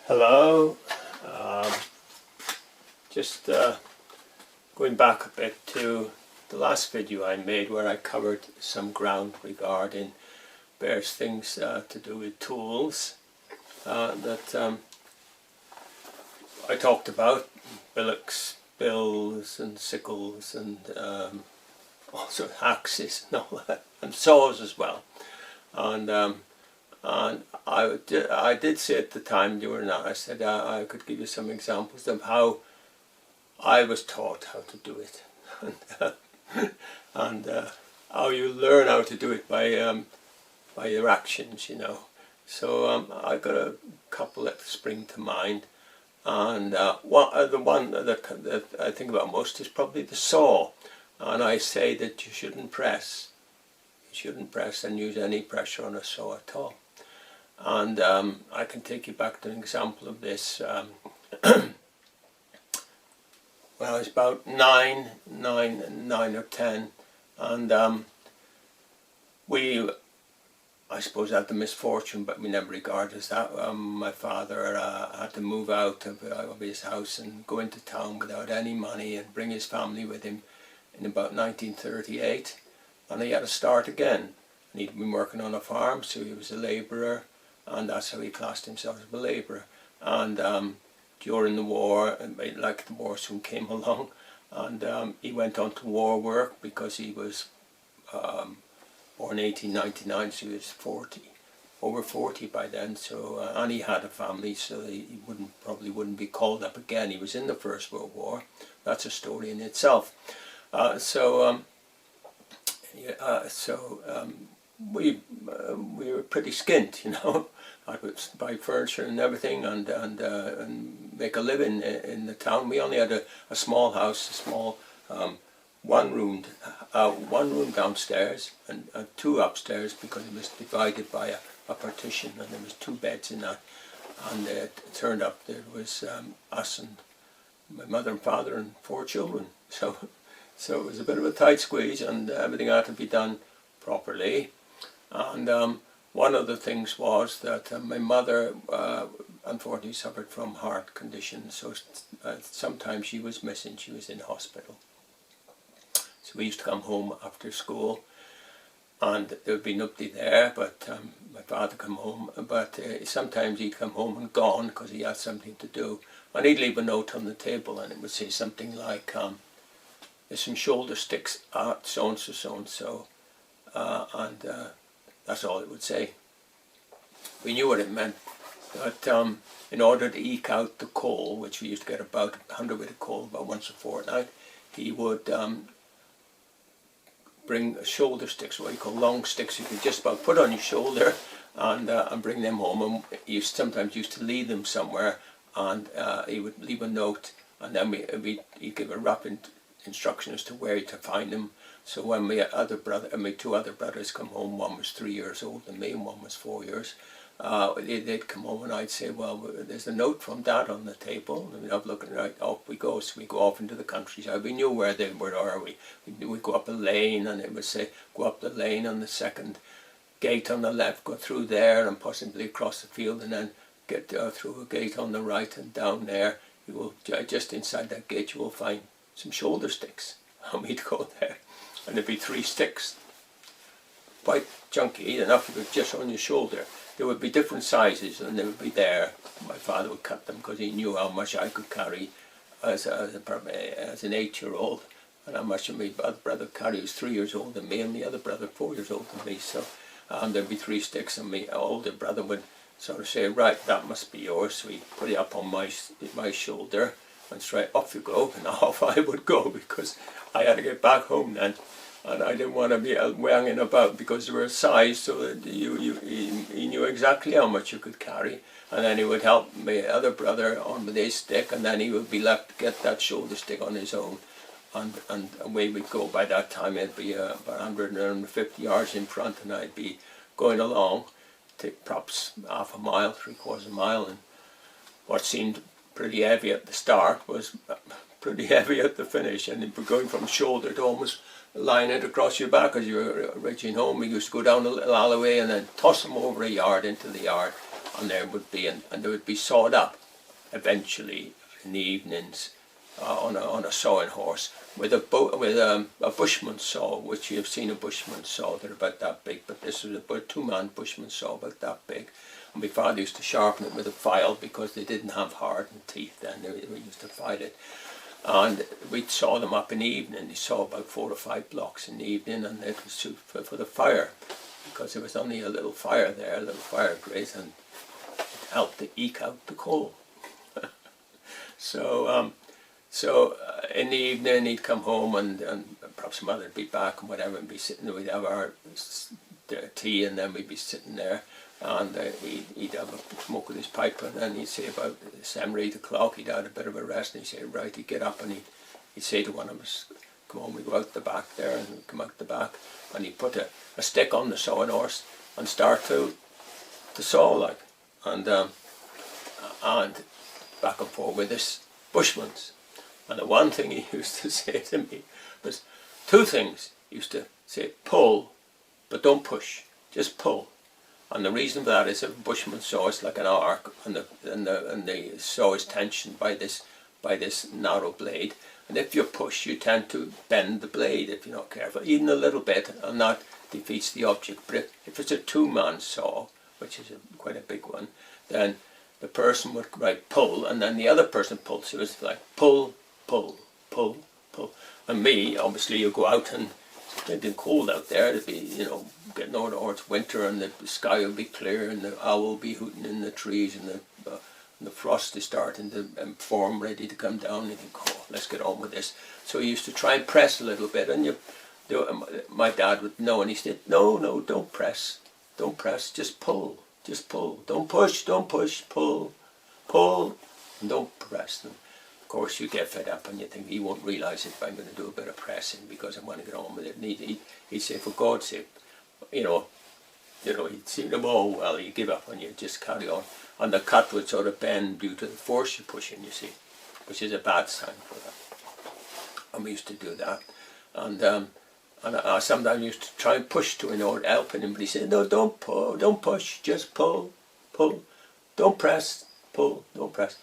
Hello, um, just going back a bit to the last video I made where I covered some ground regarding various things to do with tools that I talked about, billocks, bills and sickles and also axes and all that, and saws as well. And I did say at the time during that, I said I could give you some examples of how I was taught how to do it, and how you learn how to do it by your actions, you know. So I got a couple that spring to mind, and the one that I think about most is probably the saw. And I say that you shouldn't press. You shouldn't press and use any pressure on a saw at all. And I can take you back to an example of this. When I was about 9 or 10, and I suppose, had the misfortune, but we never regarded as that. My father had to move out of his house and go into town without any money and bring his family with him in about 1938, and he had to start again. And he'd been working on a farm, so he was a labourer, and that's how he classed himself as a labourer. And during the war, like the war soon came along, and he went on to war work because he was born 1899, so he was over 40 by then. So and he had a family, so he probably wouldn't be called up again. He was in the First World War. That's a story in itself. We were pretty skint, you know. I would buy furniture and everything, and make a living in the town. We only had a small house, a small one room downstairs and two upstairs, because it was divided by a partition, and there was two beds in that. And it turned up there was us and my mother and father and 4 children. So it was a bit of a tight squeeze, and everything had to be done properly. And one of the things was that my mother unfortunately suffered from heart conditions, so sometimes she was missing, she was in hospital. So we used to come home after school, and there would be nobody there, but my father come home, but sometimes he'd come home and gone because he had something to do, and he'd leave a note on the table, and it would say something like, there's some shoulder sticks at so-and-so, so-and-so, and that's all it would say. We knew what it meant, but in order to eke out the coal, which we used to get about 100 weight of coal about once a fortnight, he would bring shoulder sticks, what you call long sticks, you could just about put on your shoulder and bring them home. And he sometimes used to leave them somewhere, and he would leave a note, and then he'd give a rough instruction as to where to find them. So when my two other brothers come home, one was 3 years older than me and one was 4 years, they'd come home and I'd say, well, there's a note from Dad on the table. And I'd look, and right, off we go. So we go off into the countryside. We knew where they were. We'd go up a lane, and it would say, go up the lane on the second gate on the left, go through there and possibly across the field, and then get through a gate on the right, and down there, you will, just inside that gate, you will find some shoulder sticks. And we'd go there, and there'd be 3 sticks, quite chunky, enough you could just on your shoulder. There would be different sizes, and they would be there. My father would cut them because he knew how much I could carry as an 8-year-old, and how much my other brother carried. He was 3 years older than me, and the other brother 4 years older than me. So there'd be 3 sticks, and my older brother would sort of say, right, that must be yours. So he'd put it up on my shoulder, and straight off you go, and off I would go, because I had to get back home then, and I didn't want to be hanging about, because they were a size so that he knew exactly how much you could carry, and then he would help my other brother on with his stick, and then he would be left to get that shoulder stick on his own, and away we'd go. By that time it'd be about 150 yards in front, and I'd be going along, take perhaps half a mile, 3/4 of a mile, and what seemed pretty heavy at the start was pretty heavy at the finish, and going from shoulder to almost line it across your back as you were reaching home. We used to go down a little alleyway and then toss them over a yard into the yard, and there would be, and they would be sawed up eventually in the evenings on a sawing horse with a bushman saw, which you've seen a bushman saw. They're about that big, but this was a two-man bushman saw about that big. And my father used to sharpen it with a file because they didn't have hardened teeth then. They used to file it. And we'd saw them up in the evening. They saw about 4 or 5 blocks in the evening, and it was for the fire, because there was only a little fire there, a little fire grate, and it helped to eke out the coal. So in the evening he'd come home, and perhaps mother'd be back and whatever, and be sitting there. We'd have our tea, and then we'd be sitting there, and he'd have a smoke with his pipe, and then he'd say about 7 or 8 o'clock he'd had a bit of a rest, and he'd say, right, he'd get up, and he'd say to one of us, come on, we go out the back there, and we'd come out the back, and he'd put a stick on the sawing horse and start to saw, like, and back and forth with this bushman's. And the one thing he used to say to me was 2 things. He used to say, pull, but don't push, just pull. And the reason for that is if a bushman saw it's like an arc, and the saw is tensioned by this narrow blade. And if you push, you tend to bend the blade if you're not careful, even a little bit, and that defeats the object. But if it's a 2-man saw, which is quite a big one, then the person would pull, and then the other person pulls. So it's like pull, pull, pull, pull. And me, obviously, you go out, and it's getting cold out there. It'd be, getting over, or it's winter, and the sky will be clear, and the owl will be hooting in the trees, and the frost is starting to form, ready to come down. And you think, oh, let's get on with this. So he used to try and press a little bit, and my dad would know, and he said, no, don't press, just pull, don't push, pull, and don't press. And of course, you get fed up, and you think, he won't realise it, but I'm going to do a bit of pressing because I want to get on with it. And he'd say, for God's sake, he'd see them, oh, well, you give up and you just carry on. And the cut would sort of bend due to the force you're pushing, you see, which is a bad sign for that. And we used to do that. And I sometimes used to try and push to helping him, but he said, no, don't push, just pull, don't press, pull, don't press.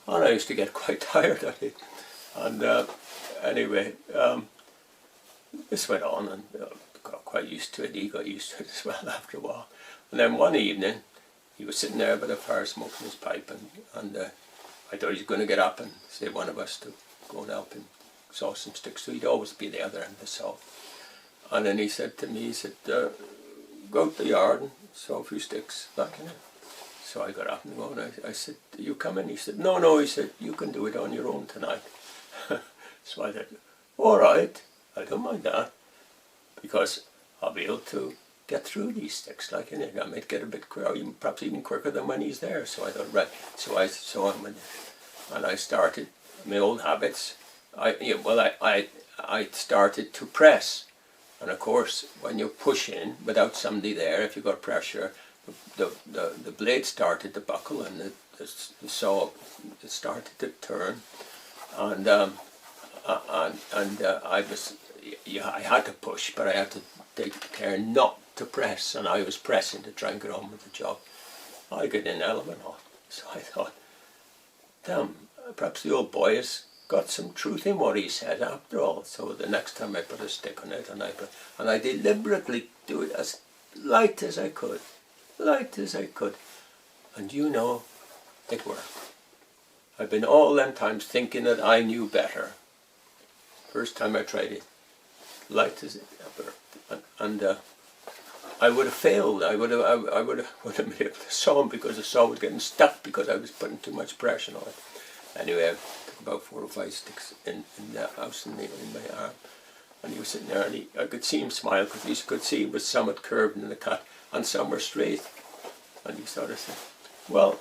And I used to get quite tired of it. And anyway, this went on, and got quite used to it. He got used to it as well after a while. And then one evening, he was sitting there by the fire smoking his pipe, and I thought he was going to get up and say one of us to go and help him saw some sticks. So he'd always be the other end of the saw. And then he said to me, go out the yard and saw a few sticks back in it. So I got up and go, and I said, you come in? He said, no, he said, you can do it on your own tonight. So I said, all right, I don't mind that, because I'll be able to get through these sticks, like in it. I might get a bit quicker, perhaps even quicker than when he's there. So I thought, right. So I saw him, and I started my old habits. I started to press, and of course, when you push in without somebody there, if you got pressure, the blade started to buckle, and the saw started to turn, and I had to push, but I had to take care not to press, and I was pressing to try and get on with the job. I got an element on, so I thought, damn, perhaps the old boy has got some truth in what he said after all. So the next time I put a stick on it, and I deliberately do it as light as I could, and it worked. I've been all them times thinking that I knew better. First time I tried it, light as ever, and I would have failed. I would have been able to saw him, because the saw was getting stuck because I was putting too much pressure on it. Anyway, I took about 4 or 5 sticks in the house in my arm, and he was sitting there, and I could see him smile, because you could see he was somewhat curved in the cut, and some were straight. And he sort of said, well,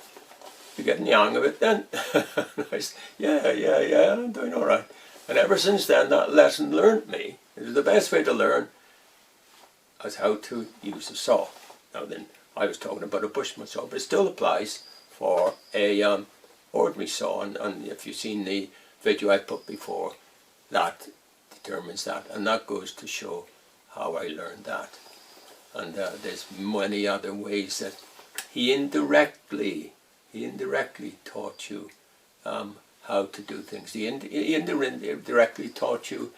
you're getting the hang of it then. And I said, yeah, I'm doing all right. And ever since then, that lesson learned me. It was the best way to learn as how to use a saw. Now then, I was talking about a bushman saw, but it still applies for a ordinary saw. And if you've seen the video I put before, that determines that. And that goes to show how I learned that. And there's many other ways that he indirectly taught you how to do things. He indirectly taught you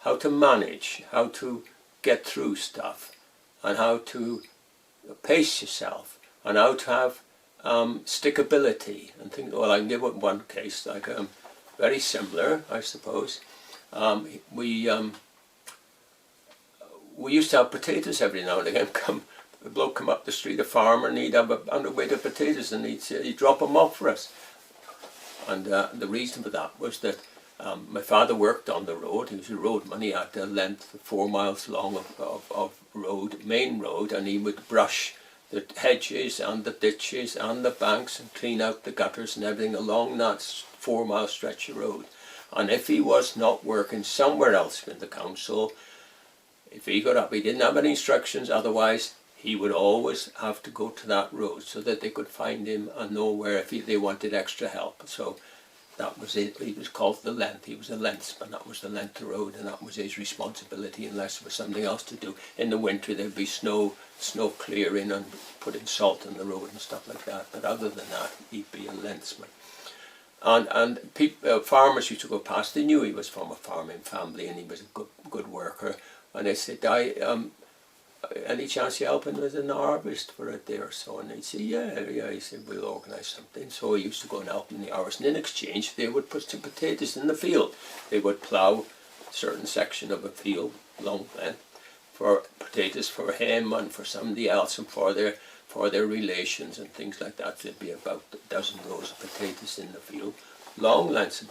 how to manage, how to get through stuff, and how to pace yourself, and how to have stickability and things. Well, I can give one case, like very similar, I suppose. We used to have potatoes every now and again. A bloke come up the street, a farmer, and he'd have a weight of potatoes, and he'd drop them off for us. And the reason for that was that my father worked on the road. He was a roadman. He had a length of 4 miles long of road, main road, and he would brush the hedges and the ditches and the banks and clean out the gutters and everything along that 4 mile stretch of road. And if he was not working somewhere else in the council, if he got up, he didn't have any instructions, otherwise he would always have to go to that road so that they could find him and know where if they wanted extra help. So that was it. He was called the length. He was a lengthsman. That was the length of the road, and that was his responsibility unless there was something else to do. In the winter there'd be snow clearing and putting salt in the road and stuff like that. But other than that, he'd be a lengthsman. And farmers used to go past. They knew he was from a farming family and he was a good worker. And they said, any chance you helping with an harvest for a day or so? And they'd say, yeah. He said, we'll organise something. So he used to go and help in the hours. And in exchange, they would put some potatoes in the field. They would plough a certain section of a field, long length, for potatoes for him and for somebody else and for their relations and things like that. There'd be about a dozen rows of potatoes in the field, long lengths.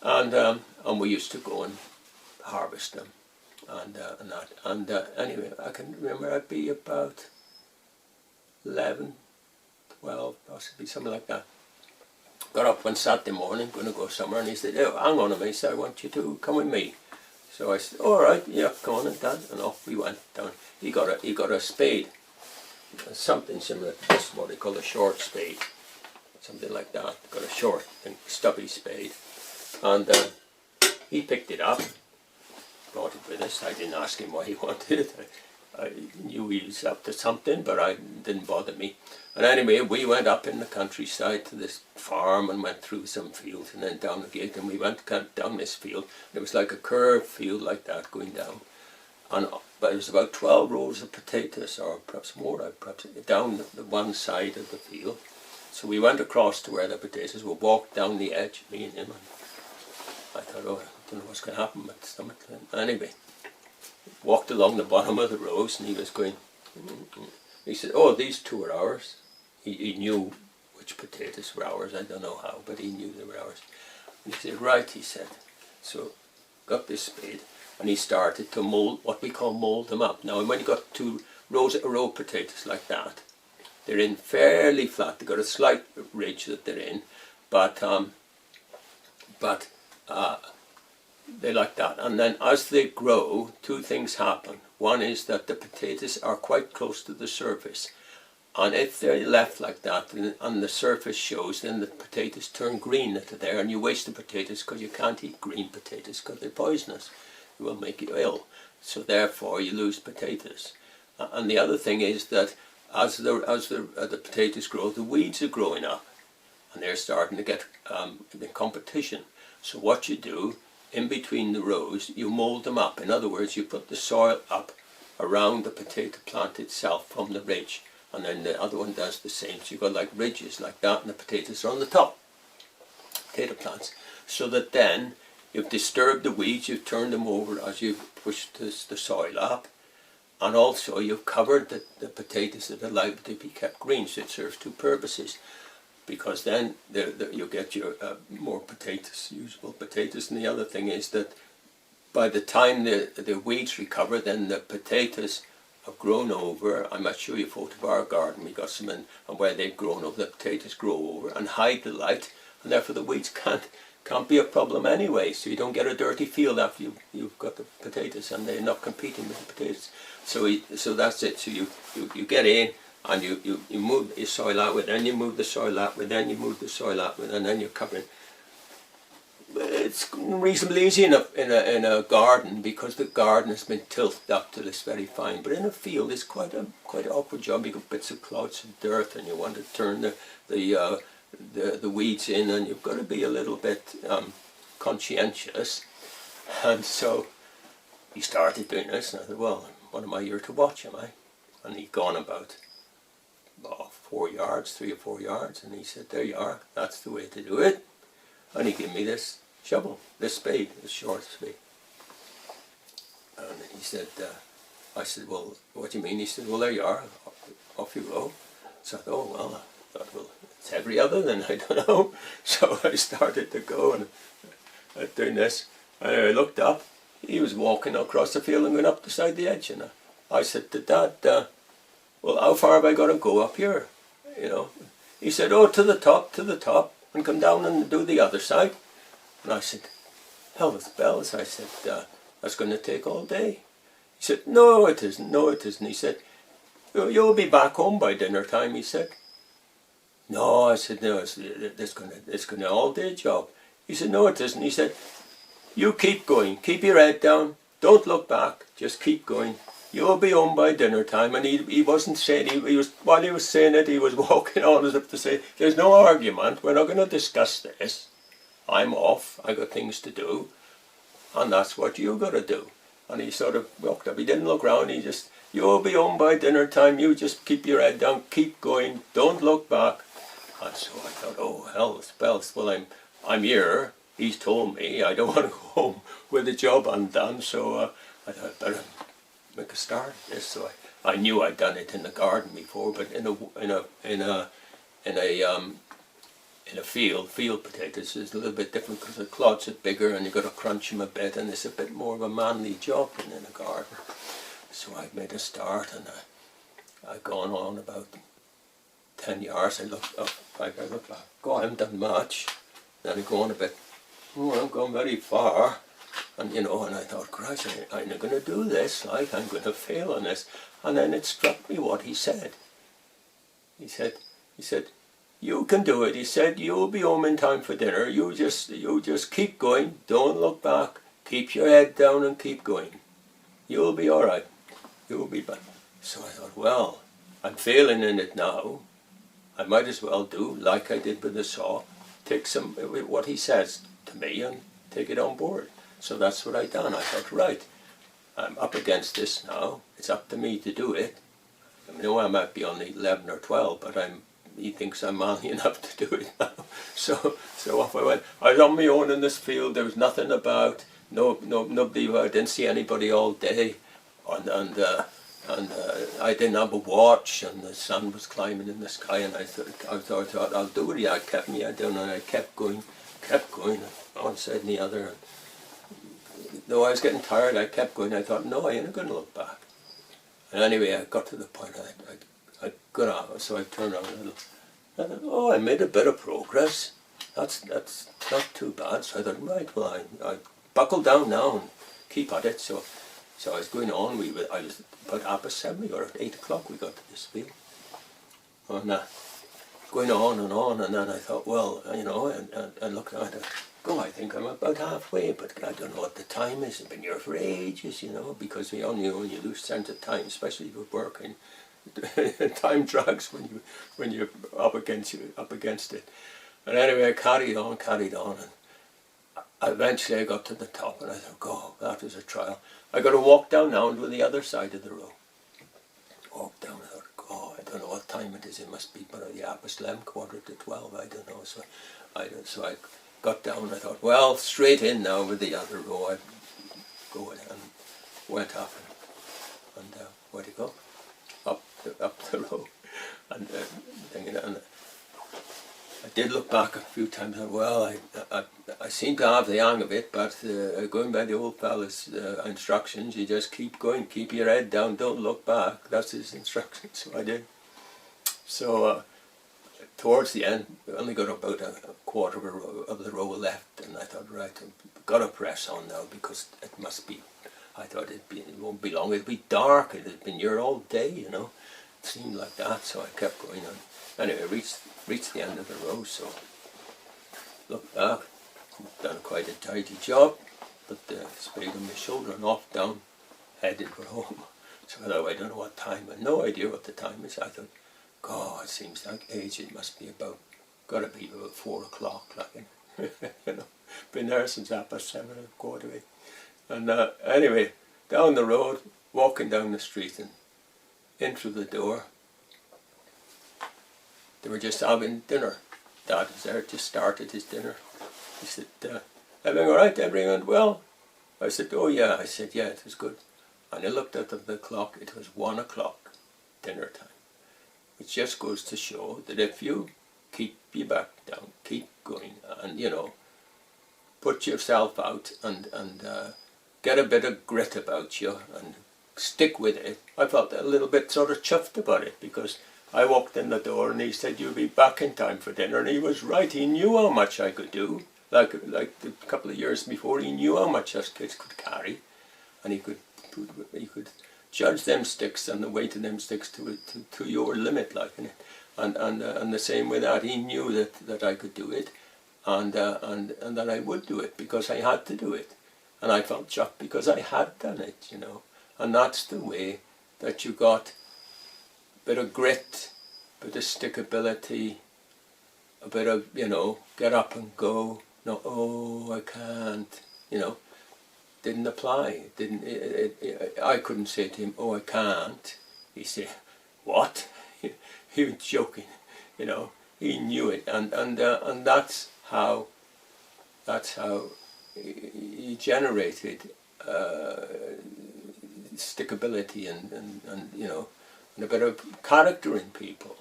And we used to go and harvest them. And anyway, I can remember I'd be about 11, 12, possibly something like that. Got up one Saturday morning, going to go somewhere, and he said, oh, hang on a minute, he said, I want you to come with me. So I said, all right, yeah, come on, and Dad, and off we went down. He got a spade, something similar to this, what they call a short spade, something like that. Got a short and stubby spade, and he picked it up. Brought it with us. I didn't ask him what he wanted. I knew he was up to something, but it didn't bother me. And anyway, we went up in the countryside to this farm and went through some fields and then down the gate, and we went down this field. It was like a curved field like that going down. But it was about 12 rows of potatoes, or perhaps more, perhaps down the one side of the field. So we went across to where the potatoes were, walked down the edge, me and him, and I thought, oh, I don't know what's going to happen with the stomach. Anyway, walked along the bottom of the rows, and he was going, he said, oh, these two are ours. He knew which potatoes were ours. I don't know how, but he knew they were ours. And he said, right, he said. So got this spade, and he started to mould, what we call mould them up. Now, when you got 2 rows of potatoes like that, they're in fairly flat. They've got a slight ridge that they're in, but they like that. And then as they grow, 2 things happen. One is that the potatoes are quite close to the surface, and if they're left like that and the surface shows, then the potatoes turn green that are there, and you waste the potatoes because you can't eat green potatoes because they're poisonous. It will make you ill. So therefore you lose potatoes. And the other thing is that as the potatoes grow, the weeds are growing up, and they're starting to get in competition. So what you do, in between the rows, you mould them up. In other words, you put the soil up around the potato plant itself from the ridge, and then the other one does the same. So you've got like ridges like that, and the potatoes are on the top, potato plants, so that then you've disturbed the weeds, you've turned them over as you've pushed the soil up, and also you've covered the potatoes that are liable to be kept green. So it serves 2 purposes. Because then you get your more potatoes, usable potatoes. And the other thing is that by the time the weeds recover, then the potatoes have grown over. I might show you a photo of our garden. We got some in, and where they've grown over, the potatoes grow over and hide the light, and therefore the weeds can't be a problem anyway. So you don't get a dirty field after you've got the potatoes, and they're not competing with the potatoes. So that's it. So you get in, and you move your soil out with, then you move the soil out with, then you move the soil out with, and then you're covering it's reasonably easy in a garden, because the garden has been tilted up till it's very fine. But in a field, it's quite an awkward job. You got bits of clouds of dirt, and you want to turn the weeds in, and you've got to be a little bit conscientious. And so he started doing this, and I thought, well, what am I here to watch, am I? And he'd gone about 4 yards, 3 or 4 yards, and he said, there you are, that's the way to do it. And he gave me this shovel, this spade, this short spade. And he said, I said, well, what do you mean? He said, well, there you are, off you go. So I thought, oh, well, I thought, well, it's every other, then I don't know. So I started to go and doing this, and I looked up. He was walking across the field and going up beside the edge, and I said to Dad, well, how far have I got to go up here? You know. He said, oh, to the top, and come down and do the other side. And I said, hell with bells. I said, that's going to take all day. He said, no, it isn't. No, it isn't. He said, you'll be back home by dinner time. He said, no. I said, no, it's going to all day job. He said, no, it isn't. He said, you keep going, keep your head down, don't look back, just keep going. You'll be home by dinner time. And he wasn't saying, he was, while he was saying it, he was walking on as if to say, there's no argument, we're not going to discuss this. I'm off, I got things to do, and that's what you got to do. And he sort of walked up, he didn't look round, he just, you'll be home by dinner time, you just keep your head down, keep going, don't look back. And so I thought, oh, hell, spells, well, I'm here. He's told me I don't want to go home with the job undone, so I thought I'd better make a start at this. So I knew I'd done it in the garden before, but in a field potatoes is a little bit different, because the clods are bigger and you've got to crunch them a bit, and it's a bit more of a manly job than in a garden. So I made a start, and I'd gone on about 10 yards. I looked up, I looked back, God, I haven't done much. Then I go on a bit, oh, I'm going very far, and you know, and I thought, Christ, I'm not going to do this, like, I'm going to fail on this. And then it struck me what he said. He said, you can do it. He said, you'll be home in time for dinner. You just keep going, don't look back, keep your head down and keep going. You'll be all right. You'll be back. So I thought, well, I'm failing in it now. I might as well do like I did with the saw. Take some what he says to me and take it on board. So that's what I done. I thought, right, I'm up against this now. It's up to me to do it. I know I might be only 11 or 12, but he thinks I'm manly enough to do it now. So off I went. I was on my own in this field. There was nothing about, nobody. I didn't see anybody all day, and I didn't have a watch, and the sun was climbing in the sky, and I thought I'll do it. I kept my head down, and I kept going, one side and the other. And though I was getting tired, I kept going. I thought, no, I ain't going to look back. And anyway, I got to the point, I got out, so I turned around and I thought, oh, I made a bit of progress. That's not too bad. So I thought, right, well, I buckled down now and keep at it. So I was going on. I was about 7:30 or 8 o'clock. We got to this field, and going on, and then I thought, well, you know, and I looked at it. Go, I think I'm about halfway, but I don't know what the time is. I've been here for ages, you know, because you lose sense of time, especially with working. Time drags when you're up against it. And anyway, I carried on, and eventually I got to the top, and I thought, God, that was a trial. I got to walk down now to the other side of the row. Walk down, I thought, God, I don't know what time it is. It must be about 11, 11:45, I don't know. So I got down, and I thought, well, straight in now with the other row. I go and went up, and where'd he go? Up the row, and I did look back a few times. And well, I seem to have the hang of it, but going by the old fella's instructions, you just keep going, keep your head down, don't look back. That's his instructions. So I did. So towards the end, we only got about a quarter of the row left, and I thought, right, I've got to press on now, because it must be. I thought it won't be long. It'd be dark. It had been here all day, you know. It seemed like that, so I kept going on. Anyway, I reached the end of the row, so looked back. done quite a tidy job, put the spade on my shoulder and off down, headed for home. So although I don't know what time, I have no idea what the time is, I thought, God, it seems like age, it must be about, gotta be about 4 o'clock, like, you know, been there since 7:30, 7:15. And anyway, down the road, walking down the street and in through the door, they were just having dinner. Dad was there, just started his dinner. He said, everything all right, everything went well? I said, oh yeah. I said, yeah, it was good. And I looked at the clock, it was 1 o'clock, dinner time. Which just goes to show that if you keep your back down, keep going, and, you know, put yourself out and get a bit of grit about you and stick with it. I felt a little bit sort of chuffed about it, because I walked in the door and he said, you'll be back in time for dinner, and he was right. He knew how much I could do. Like a couple of years before, he knew how much us kids could carry, and he could judge them sticks and the weight of them sticks to your limit, like, and the same with that. He knew that I could do it, and that I would do it because I had to do it, and I felt chuffed because I had done it, you know. And that's the way that you got a bit of grit, a bit of stickability, a bit of, you know, get up and go. No, oh, I can't, you know. Didn't apply. I couldn't say to him, oh, I can't. He said, what? He was joking, you know. He knew it, and that's how he generated stickability and you know, and a bit of character in people.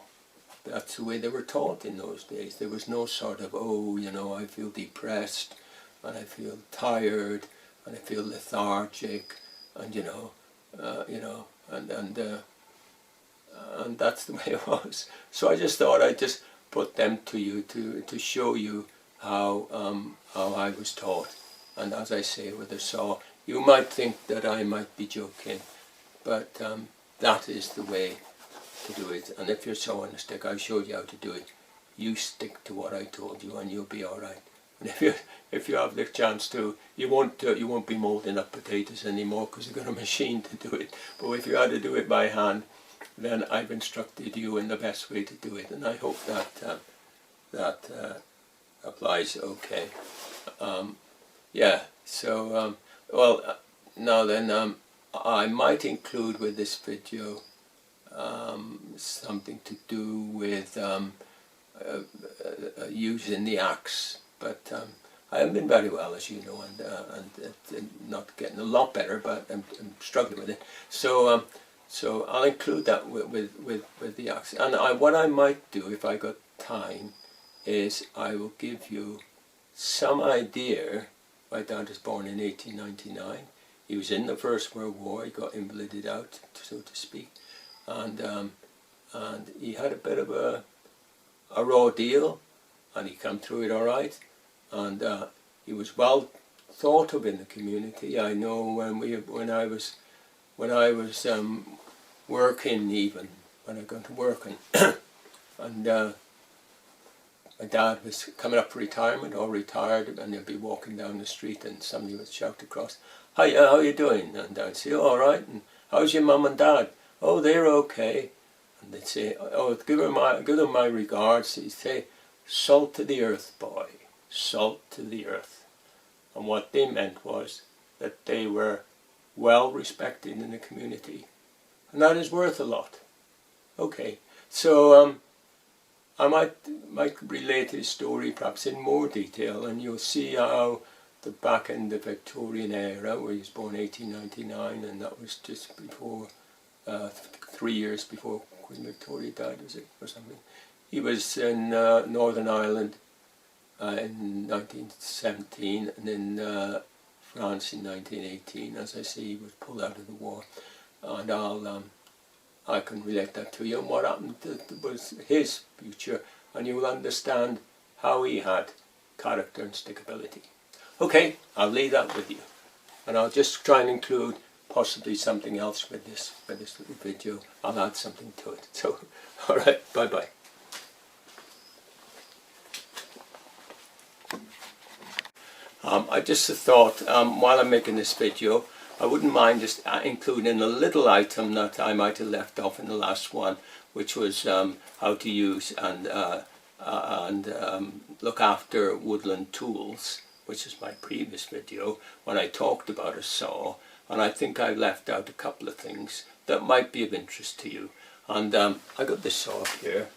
That's the way they were taught in those days. There was no sort of, oh, you know, I feel depressed and I feel tired and I feel lethargic, and you know, and that's the way it was. So I just thought I'd just put them to you to show you how I was taught. And as I say with the saw, you might think that I might be joking, but that is the way to do it. And if you're sawing a stick, I showed you how to do it. You stick to what I told you, and you'll be all right. And if you have the chance to, you won't be moulding up potatoes anymore because you've got a machine to do it. But if you had to do it by hand, then I've instructed you in the best way to do it, and I hope that applies okay. Yeah. So well, now then, I might include with this video something to do with using the axe, but I haven't been very well, as you know, and not getting a lot better, but I'm struggling with it. So so I'll include that with the axe. And what I might do, if I got time, is I will give you some idea. My dad was born in 1899. He was in the First World War. He got invalided out, so to speak, and he had a bit of a raw deal, and he came through it all right, and he was well thought of in the community. I know when I was working, even when I got to work, and my dad was coming up for retirement or retired, and he'd be walking down the street and somebody would shout across, "Hi, how you doing?" And I'd say, "Oh, all right." And "How's your mum and dad?" "Oh, they're okay." And they'd say, "Oh, give them my regards." He'd say, "Salt to the earth, boy, salt to the earth." And what they meant was that they were well respected in the community, and that is worth a lot. Okay, so I might relate his story perhaps in more detail, and you'll see how the back end of the Victorian era, where he was born 1899, and that was just before, 3 years before Queen Victoria died, was it, or something. He was in Northern Ireland in 1917, and in France in 1918. As I say, he was pulled out of the war, and I can relate that to you, and what happened was his future, and you will understand how he had character and stickability. Okay, I'll leave that with you, and I'll just try and include possibly something else with this little video. I'll add something to it. So, all right, bye bye. I just thought while I'm making this video, I wouldn't mind just including a little item that I might have left off in the last one, which was how to use and look after woodland tools, which is my previous video when I talked about a saw, and I think I left out a couple of things that might be of interest to you. And I got this saw up here,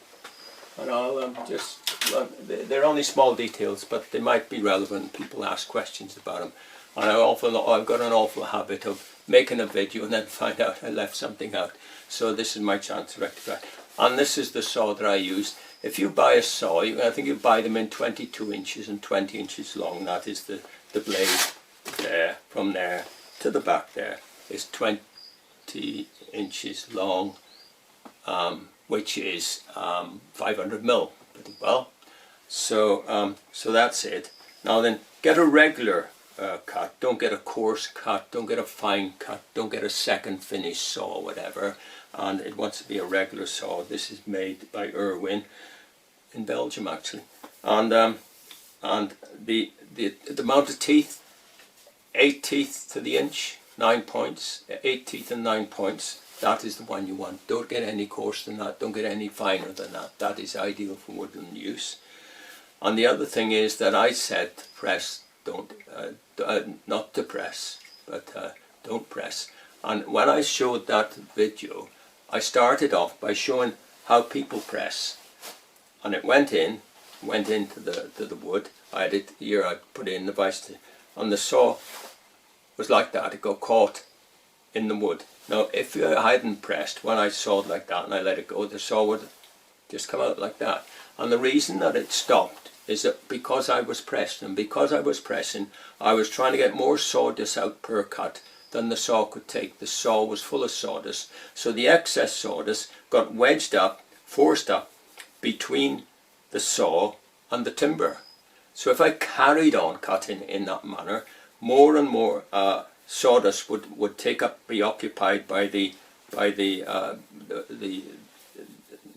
and I'll they're only small details, but they might be relevant. People ask questions about them, and I've got an awful habit of making a video and then find out I left something out. So this is my chance to rectify. And this is the saw that I used. If you buy a saw, I think you buy them in 22 inches and 20 inches long. That is the blade there. From there to the back there is 20 inches long, which is 500 mil, pretty well. So that's it. Now then, get a regular cut. Don't get a coarse cut. Don't get a fine cut. Don't get a second finish saw or whatever. And it wants to be a regular saw. This is made by Irwin in Belgium, actually. And the amount of teeth, 8 teeth to the inch, 9 points, 8 teeth and 9 points. That is the one you want. Don't get any coarser than that. Don't get any finer than that. That is ideal for woodland use. And the other thing is that I said press, not to press, but don't press. And when I showed that video, I started off by showing how people press. And it went into the wood. I had it here, I put it in the vise, and the saw was like that. It got caught in the wood. Now, if I hadn't pressed, when I sawed like that and I let it go, the saw would just come out like that. And the reason that it stopped is that because I was pressed, and because I was pressing, I was trying to get more sawdust out per cut than the saw could take. The saw was full of sawdust, so the excess sawdust got wedged up, forced up between the saw and the timber. So if I carried on cutting in that manner, more and more sawdust would be occupied by the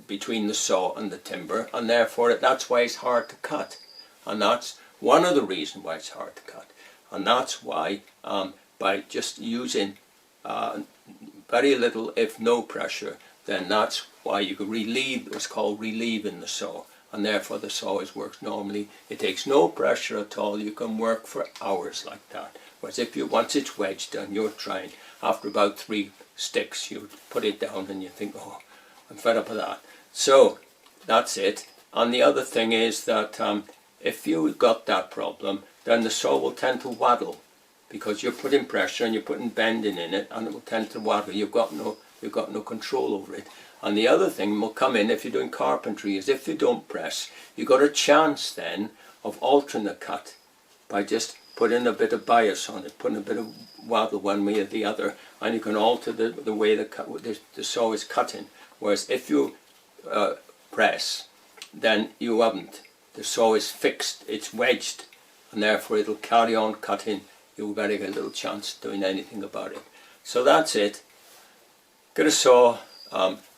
between the saw and the timber, and therefore that's why it's hard to cut. And that's one of the reasons why it's hard to cut. And that's why by just using very little, if no pressure, then that's why you can relieve, what's called relieving the saw. And therefore the saw works normally. It takes no pressure at all. You can work for hours like that. Whereas if once it's wedged and you're trying, after about 3 sticks, you put it down and you think, oh, I'm fed up with that. So that's it. And the other thing is that if you've got that problem, then the saw will tend to waddle, because you're putting pressure and you're putting bending in it, and it will tend to waddle. You've got no control over it. And the other thing will come in if you're doing carpentry is if you don't press, you've got a chance then of altering the cut by just putting a bit of bias on it, putting a bit of waddle one way or the other, and you can alter the way the saw is cutting. Whereas if you press, then you haven't. The saw is fixed, it's wedged, and therefore it'll carry on cutting. You'll very get a little chance of doing anything about it. So that's it. Get a saw.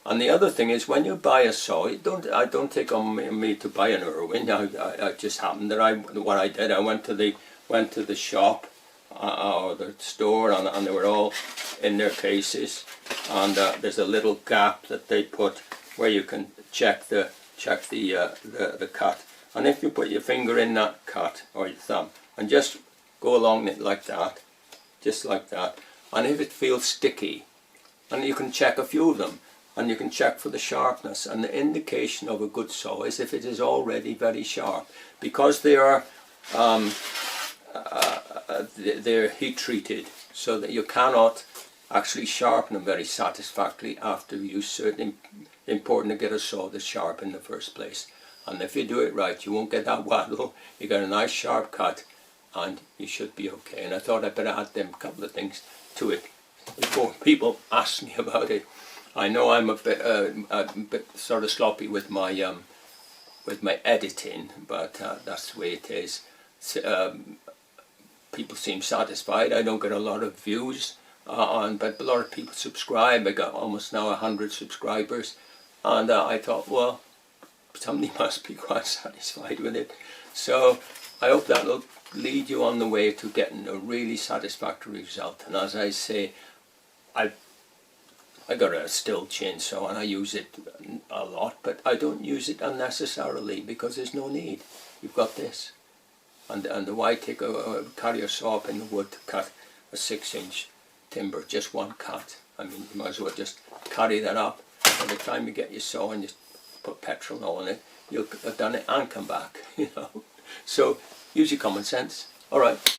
And the other thing is, when you buy a saw, I don't take on me to buy an Irwin. I just happened that what I did, I went to the shop or the store, and they were all in their cases. And there's a little gap that they put where you can check the cut. And if you put your finger in that cut or your thumb and just go along it like that, just like that, and if it feels sticky, and you can check a few of them. And you can check for the sharpness, and the indication of a good saw is if it is already very sharp, because they are they're heat treated, so that you cannot actually sharpen them very satisfactorily after use. Certainly important to get a saw that's sharp in the first place, and if you do it right, you won't get that waddle. You get a nice sharp cut, and you should be okay. And I thought I'd better add them couple of things to it before people ask me about it. I know I'm a bit sort of sloppy with my editing, but that's the way it is. People seem satisfied. I don't get a lot of views but a lot of people subscribe. I got almost now 100 subscribers, and I thought, well, somebody must be quite satisfied with it. So I hope that'll lead you on the way to getting a really satisfactory result. And as I say, I got a still chainsaw and I use it a lot, but I don't use it unnecessarily because there's no need. You've got this. And why carry a saw up in the wood to cut a 6-inch timber, just one cut? I mean, you might as well just carry that up. By the time you get your saw and just put petrol and all in it, you'll have done it and come back, you know. So use your common sense. All right.